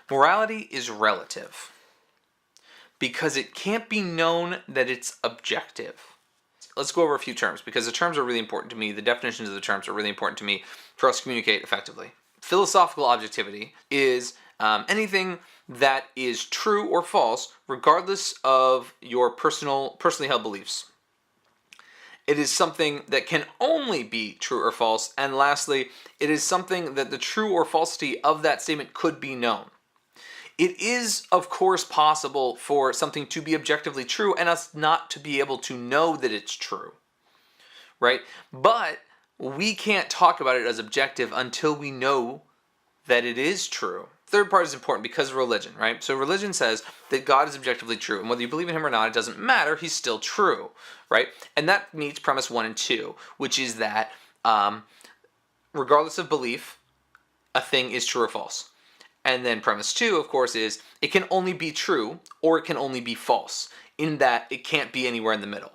Morality is relative because it can't be known that it's objective. Let's go over a few terms because the terms are really important to me. The definitions of the terms are really important to me for us to communicate effectively. Philosophical objectivity is anything that is true or false regardless of your personally held beliefs. It is something that can only be true or false. And lastly, it is something that the true or falsity of that statement could be known. It is, of course, possible for something to be objectively true and us not to be able to know that it's true, right? But we can't talk about it as objective until we know that it is true. Third part is important because of religion, right? So religion says that God is objectively true, and whether you believe in him or not, it doesn't matter, he's still true, right? And that meets premise 1 and 2, which is that regardless of belief, a thing is true or false. And then premise 2, of course, is it can only be true or it can only be false, in that it can't be anywhere in the middle.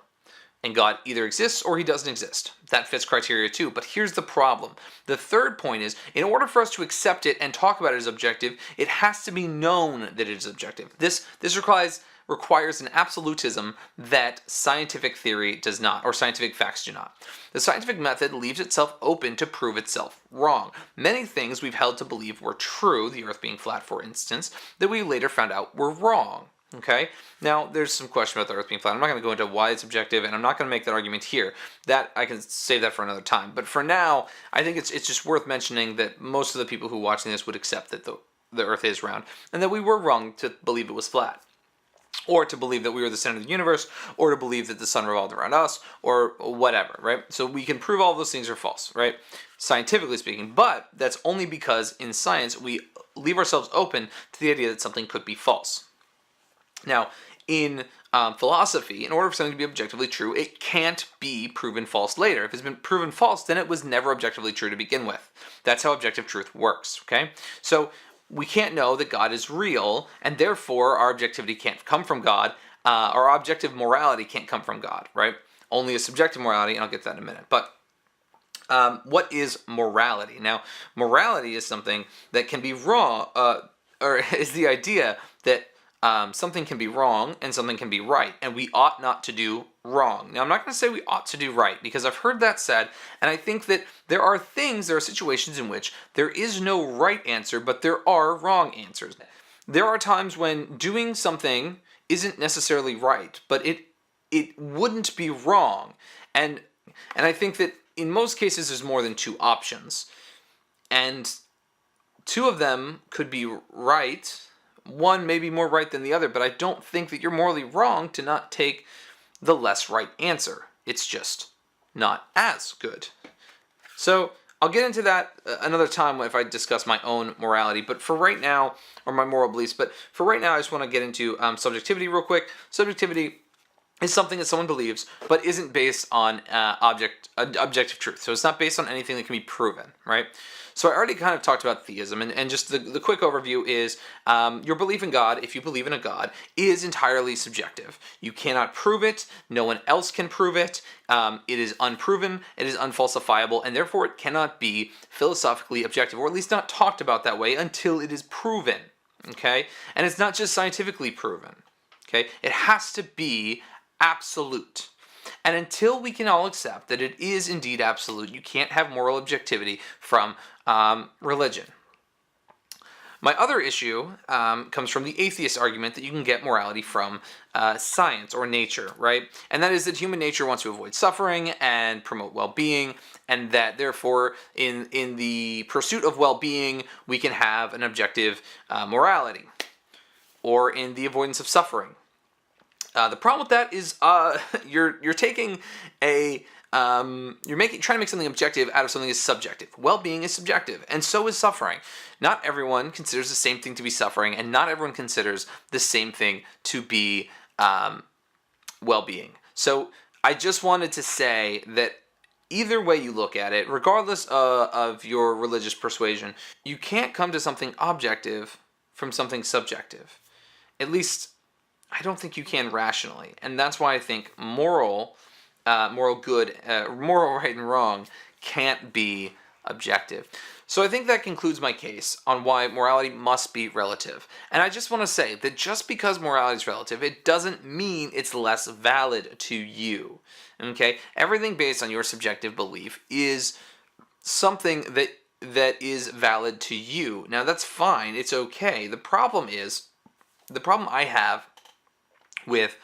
And God either exists or he doesn't exist. That fits criteria 2. But here's the problem. The third point is, in order for us to accept it and talk about it as objective, it has to be known that it is objective. This requires an absolutism that scientific theory does not, or scientific facts do not. The scientific method leaves itself open to prove itself wrong. Many things we've held to believe were true, the Earth being flat for instance, that we later found out were wrong. Okay? Now, there's some question about the Earth being flat. I'm not going to go into why it's objective, and I'm not going to make that argument here. That, I can save that for another time. But for now, I think it's just worth mentioning that most of the people who are watching this would accept that the Earth is round, and that we were wrong to believe it was flat. Or to believe that we were the center of the universe, or to believe that the sun revolved around us, or whatever, right? So we can prove all those things are false, right? Scientifically speaking, but that's only because in science we leave ourselves open to the idea that something could be false. Now, in philosophy, in order for something to be objectively true, it can't be proven false later. If it's been proven false, then it was never objectively true to begin with. That's how objective truth works, okay? So we can't know that God is real, and therefore our objectivity can't come from God. Our objective morality can't come from God, right? Only a subjective morality, and I'll get to that in a minute. But what is morality? Now, morality is something that can be wrong, or is the idea that something can be wrong and something can be right, and we ought not to do wrong. Now, I'm not going to say we ought to do right, because I've heard that said, and I think that there are situations in which there is no right answer, but there are wrong answers. There are times when doing something isn't necessarily right, but it wouldn't be wrong. And I think that in most cases there's more than two options. And two of them could be right. One may be more right than the other, but I don't think that you're morally wrong to not take the less right answer. It's just not as good. So I'll get into that another time if I discuss my own morality, but for right now, or my moral beliefs, but for right now I just want to get into subjectivity real quick. Subjectivity is something that someone believes, but isn't based on objective truth. So it's not based on anything that can be proven, right? So I already kind of talked about theism, and just the quick overview is your belief in God, if you believe in a God, is entirely subjective. You cannot prove it, no one else can prove it, it is unproven, it is unfalsifiable, and therefore it cannot be philosophically objective, or at least not talked about that way until it is proven, okay? And it's not just scientifically proven, okay? It has to be absolute. And until we can all accept that it is indeed absolute, you can't have moral objectivity from religion. My other issue comes from the atheist argument that you can get morality from science or nature, right? And that is that human nature wants to avoid suffering and promote well-being, and that therefore in the pursuit of well-being we can have an objective morality, or in the avoidance of suffering. The problem with that is you're taking a trying to make something objective out of something that's subjective. Well-being is subjective, and so is suffering. Not everyone considers the same thing to be suffering, and not everyone considers the same thing to be well-being. So I just wanted to say that either way you look at it, regardless of your religious persuasion, you can't come to something objective from something subjective. At least I don't think you can rationally, and that's why I think moral right and wrong can't be objective. So I think that concludes my case on why morality must be relative. And I just want to say that just because morality is relative, it doesn't mean it's less valid to you. Okay? Everything based on your subjective belief is something that is valid to you. Now that's fine. It's okay. The problem I have with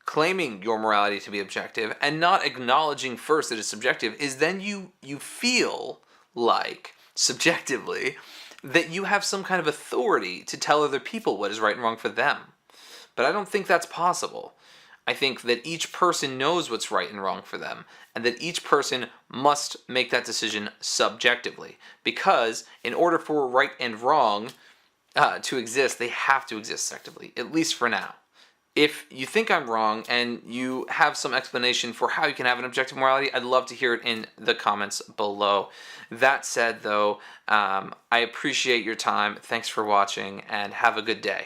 claiming your morality to be objective and not acknowledging first that it's subjective is then you feel like subjectively that you have some kind of authority to tell other people what is right and wrong for them. But I don't think that's possible. I think that each person knows what's right and wrong for them, and that each person must make that decision subjectively. Because in order for right and wrong to exist, they have to exist subjectively, at least for now. If you think I'm wrong and you have some explanation for how you can have an objective morality, I'd love to hear it in the comments below. That said, though, I appreciate your time. Thanks for watching, and have a good day,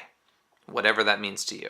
whatever that means to you.